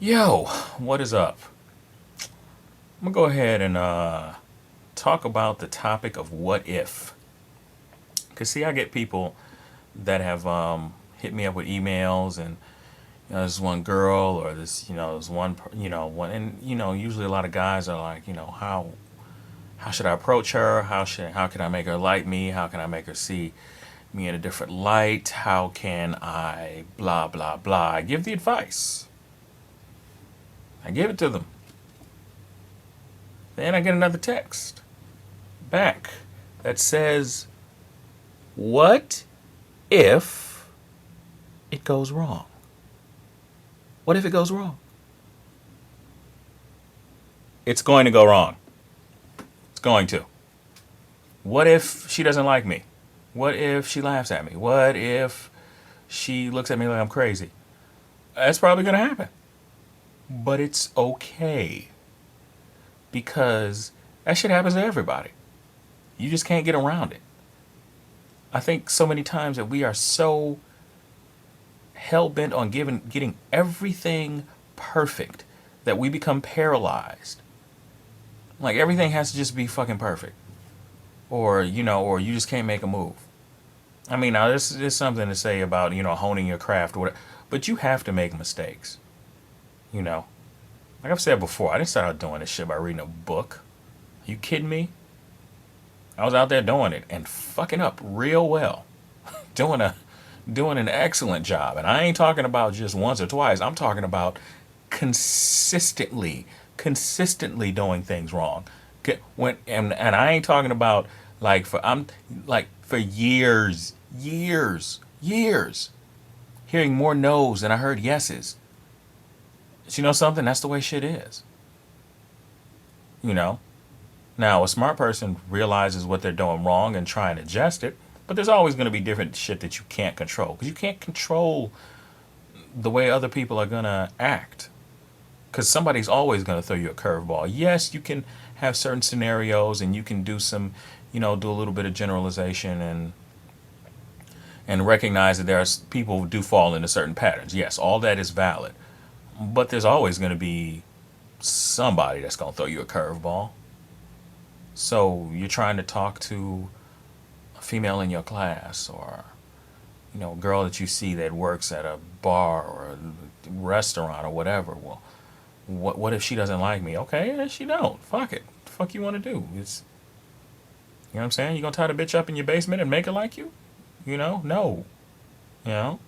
Yo, what is up? I'm gonna go ahead and talk about the topic of what if. Cause see, I get people that have hit me up with emails, and this one girl or this one one, and usually a lot of guys are like, how should I approach her? How can I make her like me? How can I make her see me in a different light? How can I blah blah blah? I give the advice. I give it to them. Then I get another text back that says, "What if it goes wrong? What if it goes wrong?" It's going to go wrong. It's going to. What if she doesn't like me? What if she laughs at me? What if she looks at me like I'm crazy? That's probably going to happen. But it's okay because that shit happens to everybody. You just can't get around it. I think so many times that we are so hell bent on getting everything perfect that we become paralyzed. Like everything has to just be fucking perfect, or you just can't make a move. I mean, now this is something to say about honing your craft or whatever, but you have to make mistakes. You know, like I've said before, I didn't start out doing this shit by reading a book. Are you kidding me? I was out there doing it and fucking up real well, doing a doing an excellent job. And I ain't talking about just once or twice. I'm talking about consistently doing things wrong. And I ain't talking about for years, hearing more no's than I heard yeses. But you know something? That's the way shit is. You know. Now, a smart person realizes what they're doing wrong and try and adjust it. But there's always going to be different shit that you can't control because you can't control the way other people are going to act. Because somebody's always going to throw you a curveball. Yes, you can have certain scenarios and you can do do a little bit of generalization and recognize that there are people who do fall into certain patterns. Yes, all that is valid. But there's always going to be somebody that's going to throw you a curveball. So you're trying to talk to a female in your class or a girl that you see that works at a bar or a restaurant or whatever. Well, what if she doesn't like me? Okay, yeah, she don't. Fuck it. What the fuck you want to do? It's what I'm saying. You gonna tie the bitch up in your basement and make her like you? No. You know,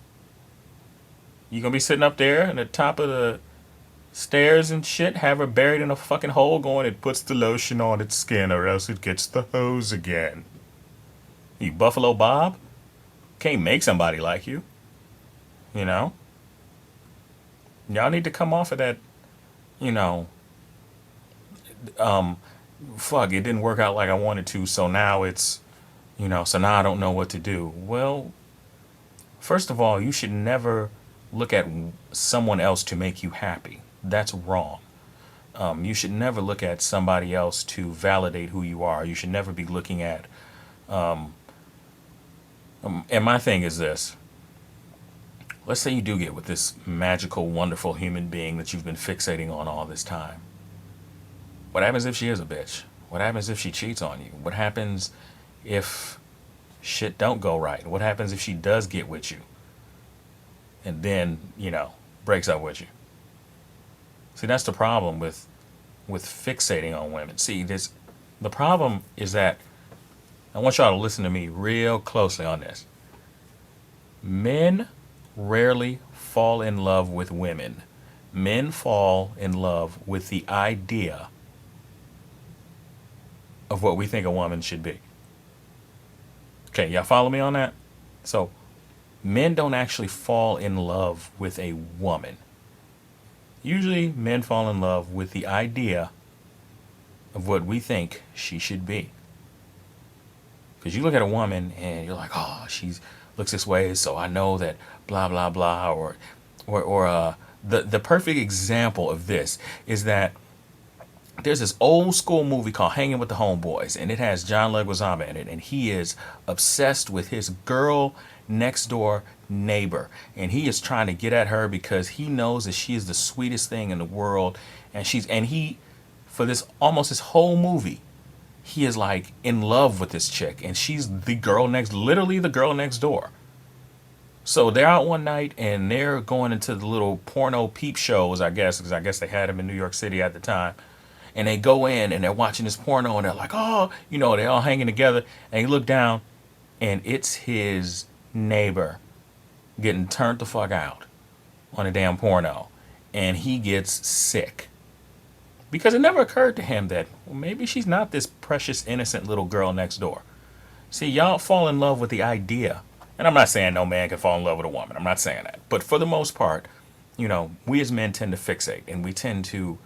you gonna be sitting up there at the top of the stairs and shit, have her buried in a fucking hole, going, it puts the lotion on its skin, or else it gets the hose again. You Buffalo Bob can't make somebody like you. You know, y'all need to come off of that. You know, um, fuck, it didn't work out like I wanted to, so now so now I don't know what to do. Well, first of all, you should never look at someone else to make you happy. That's wrong. You should never look at somebody else to validate who you are. You should never be looking at. And my thing is this: let's say you do get with this magical, wonderful human being that you've been fixating on all this time. What happens if she is a bitch? What happens if she cheats on you? What happens if shit don't go right? What happens if she does get with you and then, breaks up with you? See, that's the problem with fixating on women. See, the problem is that I want y'all to listen to me real closely on this. Men rarely fall in love with women. Men fall in love with the idea of what we think a woman should be. Okay, y'all follow me on that? So, men don't actually fall in love with a woman. Usually, men fall in love with the idea of what we think she should be. Because you look at a woman and you're like, oh, she looks this way, so I know that blah blah blah. The perfect example of this is that there's this old school movie called Hanging with the Homeboys, and it has John Leguizamo in it, and he is obsessed with his girl, next door neighbor. And he is trying to get at her because he knows that she is the sweetest thing in the world. And he, for this almost this whole movie, he is like in love with this chick. And she's the girl next, literally the girl next door. So they're out one night and they're going into the little porno peep shows, I guess, because I guess they had them in New York City at the time. And they go in and they're watching this porno and they're like, oh, they're all hanging together. And you look down and it's his neighbor getting turned the fuck out on a damn porno. And he gets sick. Because it never occurred to him that, well, maybe she's not this precious, innocent little girl next door. See, y'all fall in love with the idea. And I'm not saying no man can fall in love with a woman. I'm not saying that. But for the most part, we as men tend to fixate and we tend to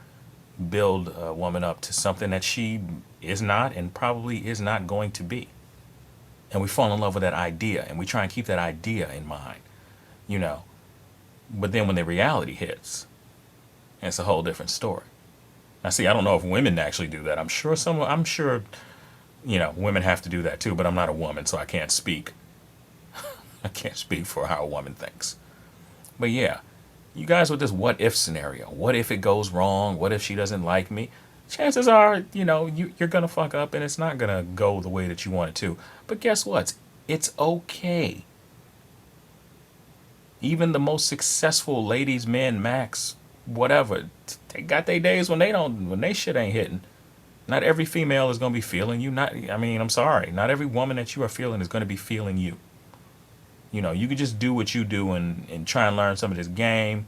build a woman up to something that she is not and probably is not going to be. And we fall in love with that idea and we try and keep that idea in mind, But then when the reality hits, it's a whole different story. Now, see, I don't know if women actually do that. I'm sure, women have to do that too, but I'm not a woman, so I can't speak. I can't speak for how a woman thinks. But yeah, you guys with this what if scenario. What if it goes wrong? What if she doesn't like me? Chances are, you're going to fuck up and it's not going to go the way that you want it to. But guess what? It's okay. Even the most successful ladies, men, max, whatever, they got their days when they shit ain't hitting. Not every female is going to be feeling you. I'm sorry. Not every woman that you are feeling is going to be feeling you. You can just do what you do and try and learn some of this game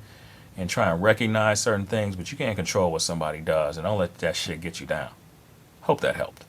and try and recognize certain things, but you can't control what somebody does, and don't let that shit get you down. Hope that helped.